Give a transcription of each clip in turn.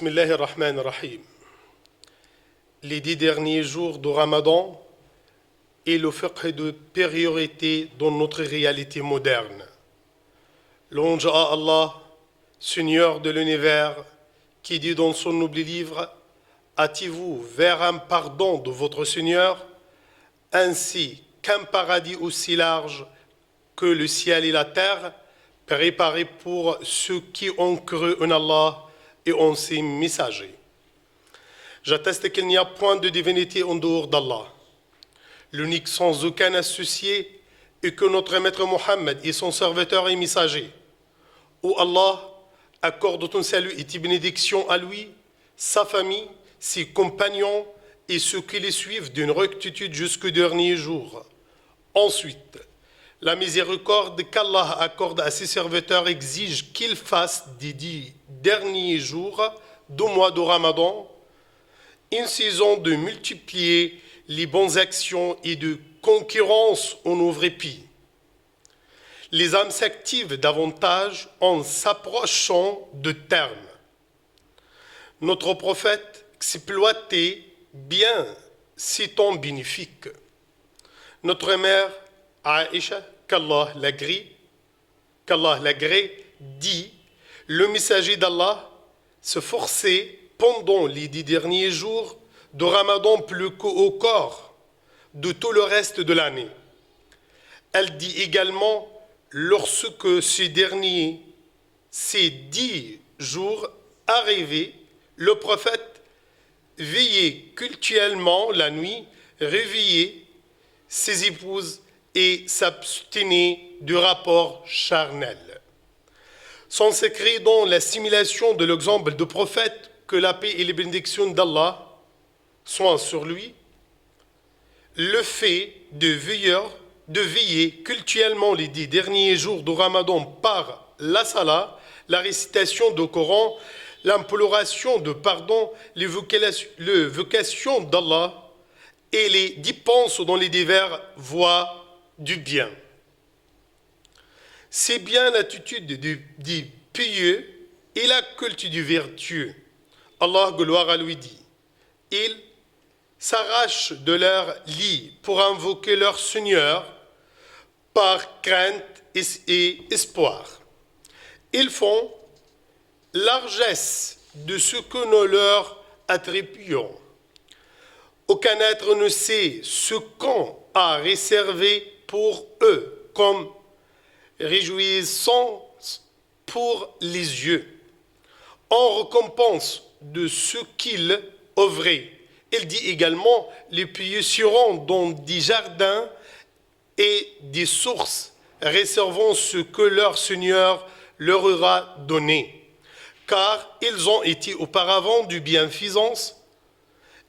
Bismillahir Rahmanir Rahim. Les 10 derniers jours de Ramadan et le fiqh de priorité dans notre réalité moderne. Louange à Allah, Seigneur de l'univers, qui dit dans son noble livre: hâtez-vous vers un pardon de votre Seigneur, ainsi qu'un paradis aussi large que le ciel et la terre, préparé pour ceux qui ont cru en Allah et en ses messagers. J'atteste qu'il n'y a point de divinité en dehors d'Allah, l'unique sans aucun associé, et que notre maître Mohammed est son serviteur et messager. Ô Allah, accorde ton salut et tes bénédictions à lui, sa famille, ses compagnons et ceux qui les suivent d'une rectitude jusqu'au dernier jour. Ensuite, la miséricorde qu'Allah accorde à ses serviteurs exige qu'ils fassent des 10 derniers jours du mois de Ramadan une saison de multiplier les bonnes actions et de concurrence en ouvre-épis. Les âmes s'activent davantage en s'approchant de terme. Notre prophète exploitait bien ces temps bénéfiques. Notre mère Aïcha, qu'Allah l'agrée, dit: le messager d'Allah se forçait pendant les 10 derniers jours de Ramadan plus qu'au corps de tout le reste de l'année. Elle dit également: lorsque ces 10 jours arrivaient, le prophète veillait cultuellement la nuit, réveillait ses épouses et s'abstenait du rapport charnel. Son secret dans l'assimilation de l'exemple du prophète, que la paix et les bénédictions d'Allah soient sur lui, le fait de veiller cultuellement les 10 derniers jours du Ramadan par la salat, la récitation du Coran, l'imploration de pardon, l'évocation d'Allah et les dépenses dans les divers voies du bien. C'est bien l'attitude du pieux et la culte du vertueux. Allah, gloire à lui, dit: ils s'arrachent de leur lit pour invoquer leur Seigneur par crainte et espoir. Ils font largesse de ce que nous leur attribuons. Aucun être ne sait ce qu'on a réservé pour eux comme réjouissance pour les yeux, en récompense de ce qu'ils œuvraient. Il dit également: les pieux seront dans des jardins et des sources, réservant ce que leur Seigneur leur aura donné, car ils ont été auparavant de bienfaisance.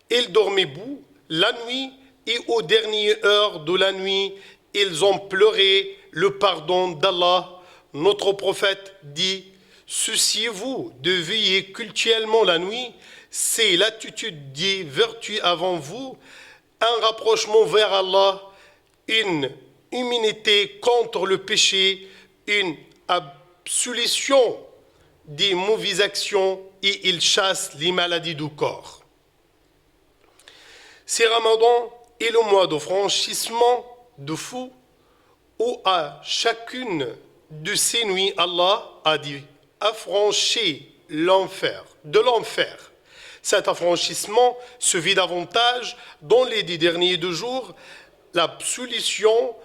Ils dormaient bout la nuit, et aux dernières heures de la nuit, ils ont pleuré le pardon d'Allah. Notre prophète dit: souciez-vous de veiller cultuellement la nuit, c'est l'attitude des vertus avant vous, un rapprochement vers Allah, une immunité contre le péché, une absolution des mauvaises actions, et il chasse les maladies du corps. C'est Ramadan est le mois de franchissement de fou, où à chacune de ces nuits, Allah a dit: affranchir de l'enfer. Cet affranchissement se vit davantage dans les 10 derniers jours. L'absolution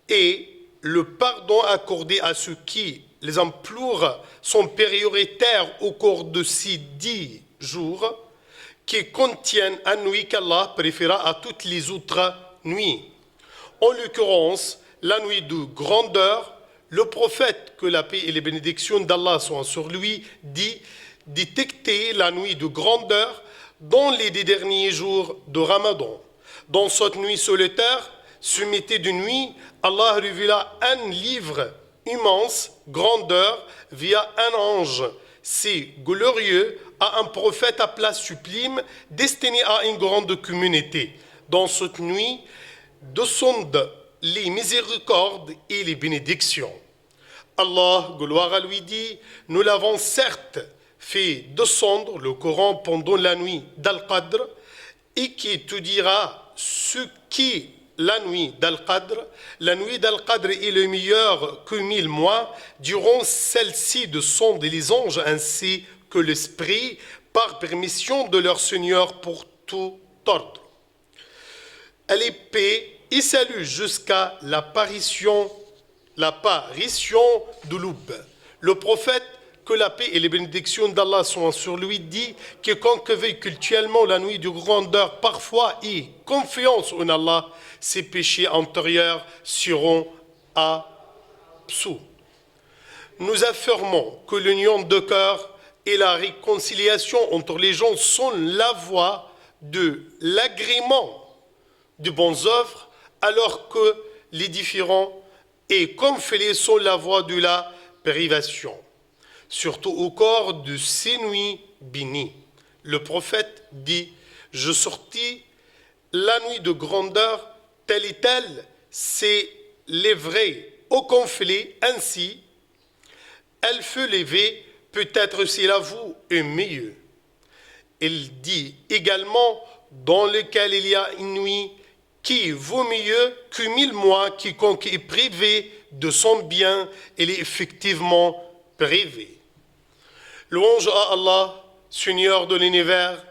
et le pardon accordé à ceux qui les implorent sont prioritaires au cours de ces 10 jours qui contiennent une nuit qu'Allah préféra à toutes les autres nuits. En l'occurrence, la nuit de grandeur. Le prophète, que la paix et les bénédictions d'Allah soient sur lui, dit détecter la nuit de grandeur dans les 10 derniers jours de Ramadan. Dans cette nuit solitaire, sommité de nuit, Allah révéla un livre immense, grandeur, via un ange. C'est glorieux à un prophète à place sublime, destiné à une grande communauté. Dans cette nuit, descendent les miséricordes et les bénédictions. Allah, gloire à lui, dit: nous l'avons certes fait descendre le Coran pendant la nuit d'Al-Qadr et qui te dira ce qu'est la nuit d'Al-Qadr. La nuit d'Al-Qadr est le meilleur que 1000 mois. Durant celle-ci descendent les anges ainsi que l'esprit par permission de leur Seigneur pour tout ordre. Elle est paix et salut jusqu'à l'apparition de l'aube. Le prophète, que la paix et les bénédictions d'Allah soient sur lui, dit « Quiconque veille cultuellement la nuit de grandeur, parfois et confiance en Allah, ses péchés antérieurs seront absous. » Nous affirmons que l'union de cœur et la réconciliation entre les gens sont la voie de l'agrément de bonnes œuvres, alors que les différents et conflits sont la voie de la privation. Surtout au corps de ces nuits bénies. Le prophète dit « Je sortis la nuit de grandeur, telle et telle, c'est livré au conflit, ainsi, elle fut levée, peut-être c'est la vous est mieux. » Il dit également « Dans lequel il y a une nuit qui vaut mieux que 1000 mois, quiconque est privé de son bien, il est effectivement privé. » Louange à Allah, Seigneur de l'univers,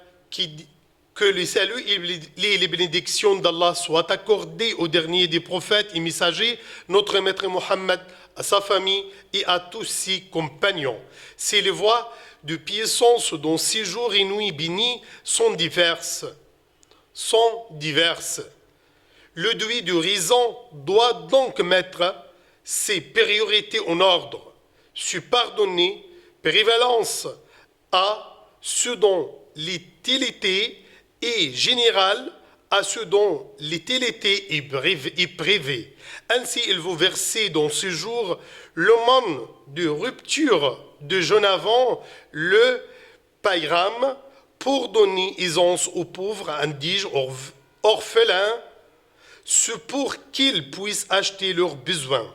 que le salut et les bénédictions d'Allah soient accordées au dernier des prophètes et messagers, notre maître Mohammed, à sa famille et à tous ses compagnons. Ces les voies de puissance dont ces jours et nuits bénis sont diverses. Le doué de raison doit donc mettre ses priorités en ordre, se pardonner, prévalence à ce dont l'utilité est générale, à ce dont l'utilité est privée. Ainsi, il faut verser dans ce jour le monde de rupture de jeûne avant le payram pour donner aisance aux pauvres, indigents, orphelins, ce pour qu'ils puissent acheter leurs besoins.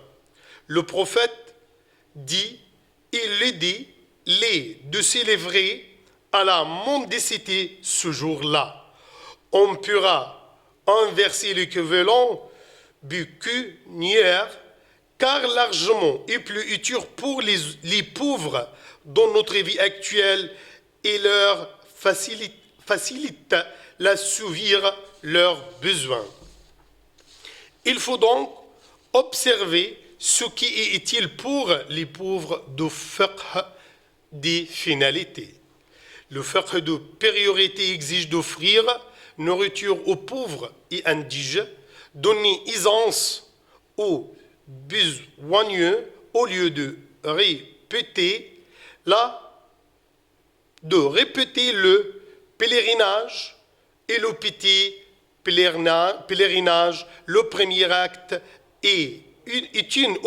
Le prophète dit, il dit, de célébrer à la mendicité ce jour-là. On pourra inverser l'équivalent pécuniaire, car l'argent est plus utile pour les pauvres dans notre vie actuelle et leur facilite l'assouvir leurs besoins. Il faut donc observer ce qui est utile pour les pauvres de fiqh des finalités. Le fiqh de priorité exige d'offrir nourriture aux pauvres et indigents, donner aisance aux besogneux au lieu de répéter le pèlerinage et le petit pèlerinage. Le premier acte est une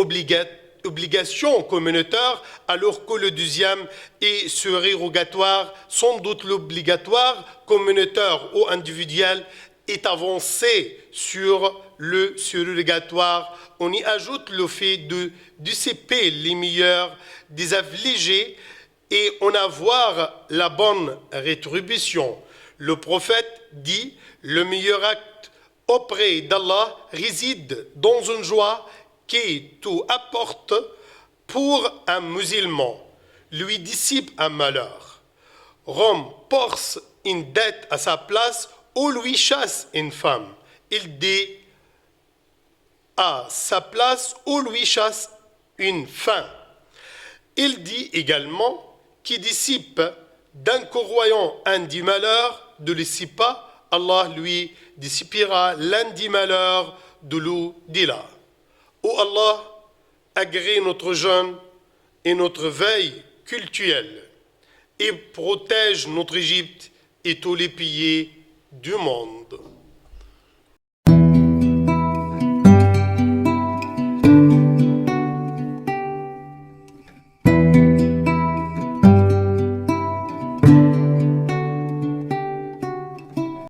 obligation communautaire, alors que le deuxième est surrogatoire. Sans doute l'obligatoire communautaire ou individuel est avancé sur le surrogatoire. On y ajoute le fait de dissiper les meilleurs des affligés et en avoir la bonne rétribution. Le prophète dit, le meilleur acte auprès d'Allah réside dans une joie qui tout apporte pour un musulman, lui dissipe un malheur, rembourse une dette à sa place ou lui chasse une femme. Il dit à sa place ou lui chasse une faim. Il dit également qui dissipe d'un croyant un dit malheur de l'Issipa, Allah lui dissipera l'un dit malheur de l'Oudila. Ô Allah, agrée notre jeûne et notre veille cultuelle et protège notre Égypte et tous les pays du monde.